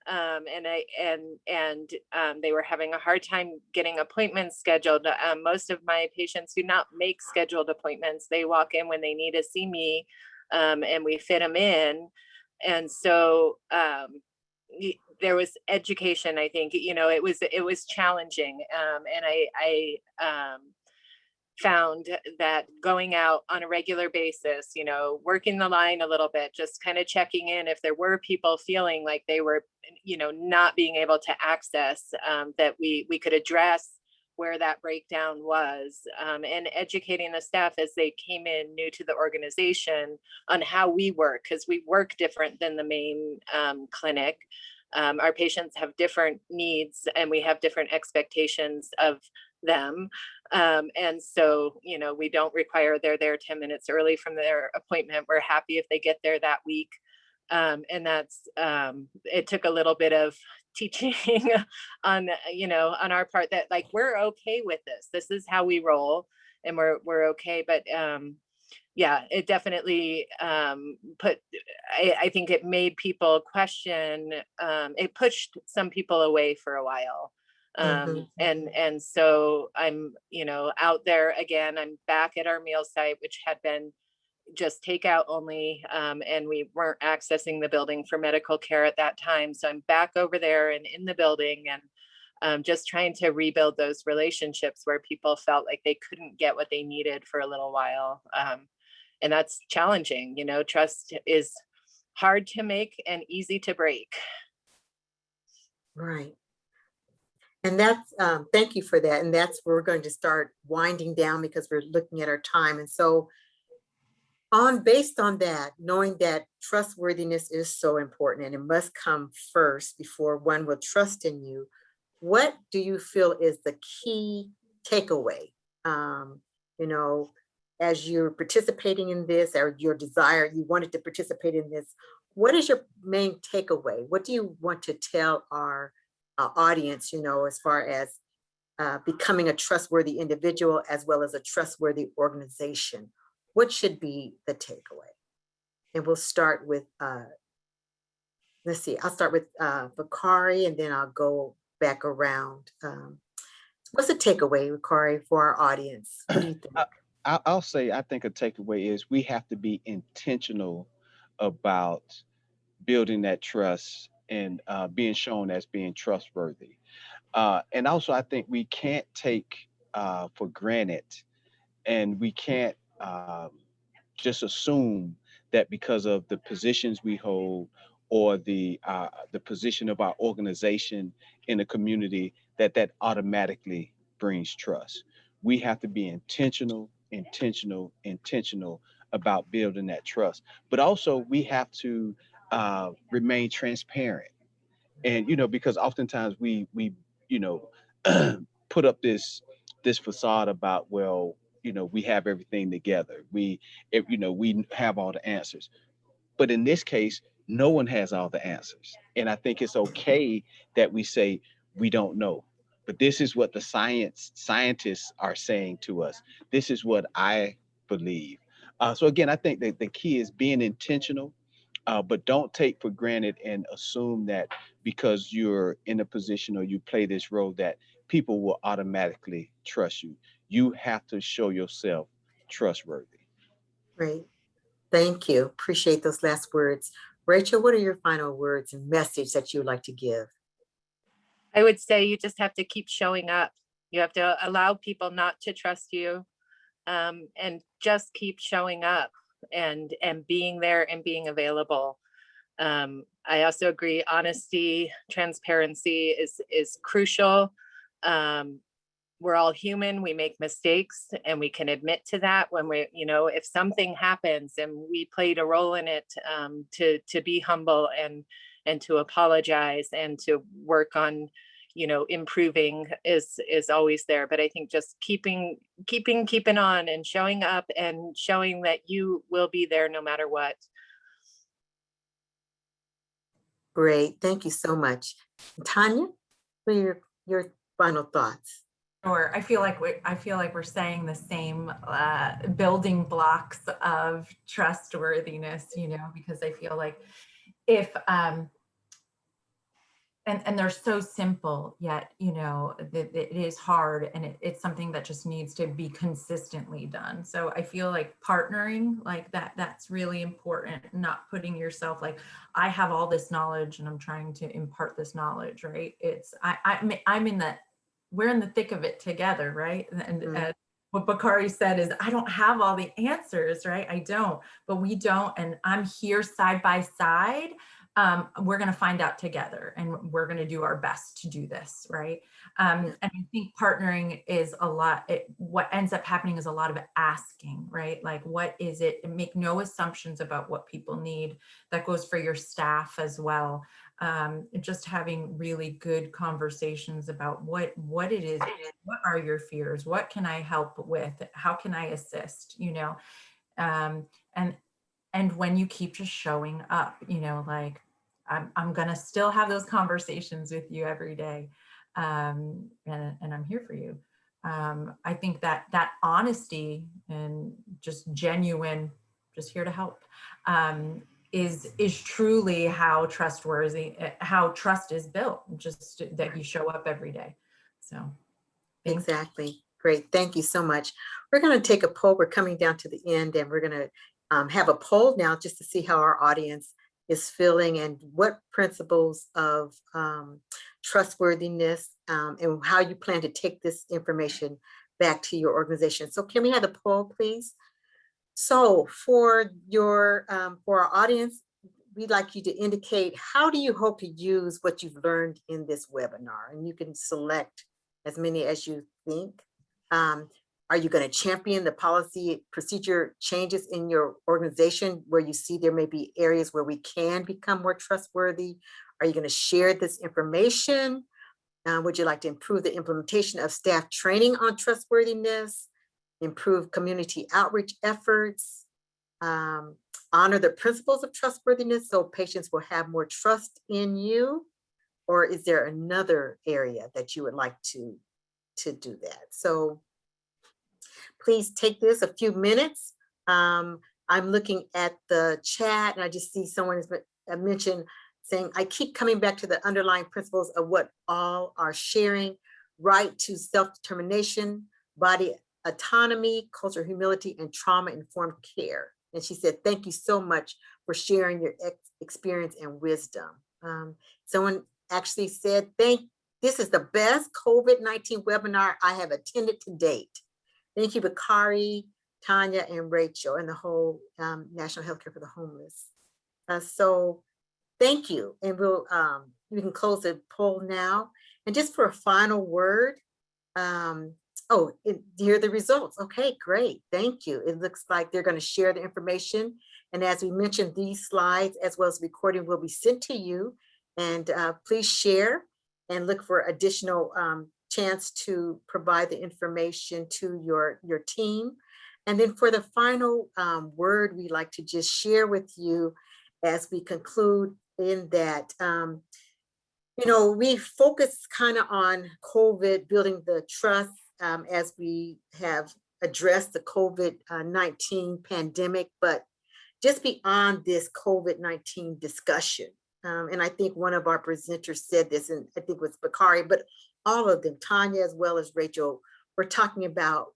E: They were having a hard time getting appointments scheduled. Most of my patients do not make scheduled appointments. They walk in when they need to see me, and we fit them in. And so there was education. I think it was challenging, and I found that going out on a regular basis, working the line a little bit, just kind of checking in if there were people feeling like they were, not being able to access, that we could address where that breakdown was, and educating the staff as they came in new to the organization on how we work, because we work different than the main clinic. Our patients have different needs, and we have different expectations of them. And so, we don't require they're there 10 minutes early from their appointment. We're happy if they get there that week. And that's, it took a little bit of teaching on, on our part, that like, we're okay with this. This is how we roll, and we're okay. But, yeah, it definitely I think it made people question, it pushed some people away for a while. And so I'm, out there again. I'm back at our meal site, which had been just takeout only, and we weren't accessing the building for medical care at that time. So I'm back over there and in the building, and just trying to rebuild those relationships where people felt like they couldn't get what they needed for a little while. And that's challenging. Trust is hard to make and easy to break.
B: Right. And that's, thank you for that. And that's where we're going to start winding down, because we're looking at our time. And so based on that, knowing that trustworthiness is so important and it must come first before one will trust in you, what do you feel is the key takeaway? As you're participating in this, or your desire, you wanted to participate in this, what is your main takeaway? What do you want to tell our audience, as far as becoming a trustworthy individual as well as a trustworthy organization? What should be the takeaway? And we'll start with, let's see, I'll start with Vakari, and then I'll go back around. What's the takeaway, Vakari, for our audience? What do you think?
C: I'll say, I think a takeaway is we have to be intentional about building that trust and being shown as being trustworthy. And also, I think we can't take for granted, and we can't just assume that because of the positions we hold, or the position of our organization in the community, that automatically brings trust. We have to be intentional about building that trust. But also, we have to remain transparent, and because oftentimes we you know put up this facade about, well, we have everything together, we have all the answers. But in this case, no one has all the answers, and I think it's okay that we say we don't know. But this is what the scientists are saying to us. This is what I believe. So again, I think that the key is being intentional, but don't take for granted and assume that because you're in a position or you play this role that people will automatically trust you. You have to show yourself trustworthy.
B: Great. Thank you. Appreciate those last words. Rachel, what are your final words and message that you would like to give?
E: I would say you just have to keep showing up. You have to allow people not to trust you, and just keep showing up and being there and being available. I also agree, honesty, transparency is crucial. we're all human, we make mistakes, and we can admit to that when we, if something happens and we played a role in it, to be humble and to apologize and to work on, improving is always there. But I think just keeping on and showing up and showing that you will be there no matter what.
B: Great, thank you so much. Tanya, what are your final thoughts?
D: Sure. I feel like we're saying the same building blocks of trustworthiness, because I feel like if and they're so simple, yet it is hard, and it's something that just needs to be consistently done. So I feel like partnering like that's really important. Not putting yourself like, I have all this knowledge and I'm trying to impart this knowledge, right? It's I'm in that, we're in the thick of it together, right? And what Bakari said is, I don't have all the answers, right? I don't, but we don't, and I'm here side by side. We're going to find out together, and we're going to do our best to do this, right? And I think partnering is a lot. What ends up happening is a lot of asking, right? Like, what is it? Make no assumptions about what people need. That goes for your staff as well. Just having really good conversations about what it is, what are your fears, what can I help with, how can I assist, and when you keep just showing up, like, I'm gonna still have those conversations with you every day, and I'm here for you. I think that honesty and just genuine, just here to help, is truly how trust is built. Just that you show up every day. So.
B: Exactly. Great. Thank you so much. We're going to take a poll. We're coming down to the end, and we're going to have a poll now just to see how our audience is feeling and what principles of trustworthiness and how you plan to take this information back to your organization. So can we have the poll, please? So for our audience, we'd like you to indicate, how do you hope to use what you've learned in this webinar? And you can select as many as you think. Are you going to champion the policy procedure changes in your organization where you see there may be areas where we can become more trustworthy? Are you going to share this information? Would you like to improve the implementation of staff training on trustworthiness? Improve community outreach efforts? Honor the principles of trustworthiness so patients will have more trust in you? Or is there another area that you would like to do that? So please take this a few minutes. I'm looking at the chat, and I just see someone has mentioned saying, I keep coming back to the underlying principles of what all are sharing: right to self-determination, body autonomy, cultural humility, and trauma-informed care. And she said, thank you so much for sharing your experience and wisdom. Someone actually said, this is the best COVID-19 webinar I have attended to date. Thank you, Bakari, Tanya, and Rachel, and the whole National Healthcare for the Homeless. So thank you. And we can close the poll now. And just for a final word, here are the results. Okay, great. Thank you. It looks like they're going to share the information. And as we mentioned, these slides as well as recording will be sent to you. And please share and look for additional chance to provide the information to your team. And then for the final word, we like to just share with you as we conclude in that, we focus kind of on COVID, building the trust as we have addressed the COVID-19 pandemic, but just beyond this COVID-19 discussion. And I think one of our presenters said this, and I think it was Bakari, but all of them, Tanya as well as Rachel, were talking about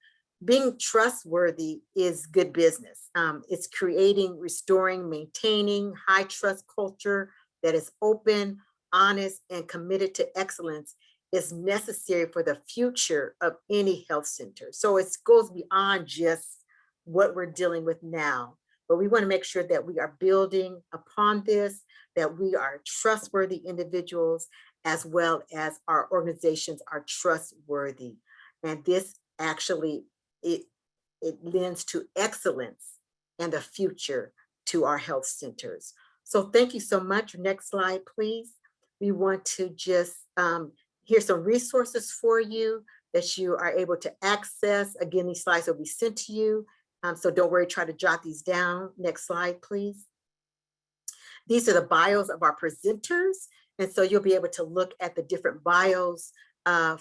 B: being trustworthy is good business. It's creating, restoring, maintaining high trust culture that is open, honest, and committed to excellence is necessary for the future of any health center. So it goes beyond just what we're dealing with now, but we want to make sure that we are building upon this, that we are trustworthy individuals, as well as our organizations are trustworthy. And this actually, it lends to excellence and the future to our health centers. So thank you so much. Next slide, please. We want to just, here's some resources for you that you are able to access. Again, these slides will be sent to you. So don't worry, try to jot these down. Next slide, please. These are the bios of our presenters. And so you'll be able to look at the different bios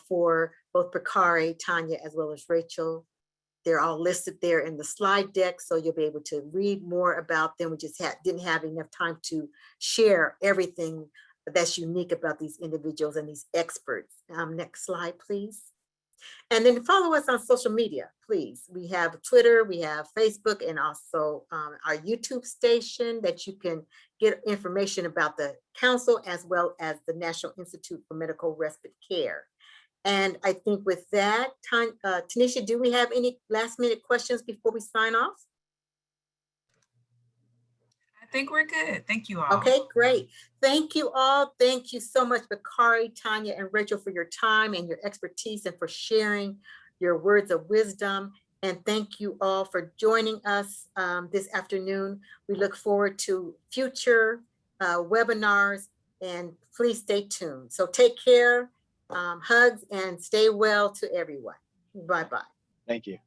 B: for both Bakari, Tanya, as well as Rachel. They're all listed there in the slide deck, so you'll be able to read more about them. We just didn't have enough time to share everything that's unique about these individuals and these experts. Next slide, please. And then follow us on social media, please. We have Twitter, we have Facebook, and also our YouTube station that you can get information about the council as well as the National Institute for Medical Respite Care. And I think with that, Tanisha, do we have any last minute questions before we sign off?
A: I think we're good. Thank you all.
B: Okay, great. Thank you all. Thank you so much, Bakari, Tanya, and Rachel, for your time and your expertise and for sharing your words of wisdom. And thank you all for joining us this afternoon. We look forward to future webinars, and please stay tuned. So take care, hugs, and stay well to everyone. Bye-bye.
C: Thank you.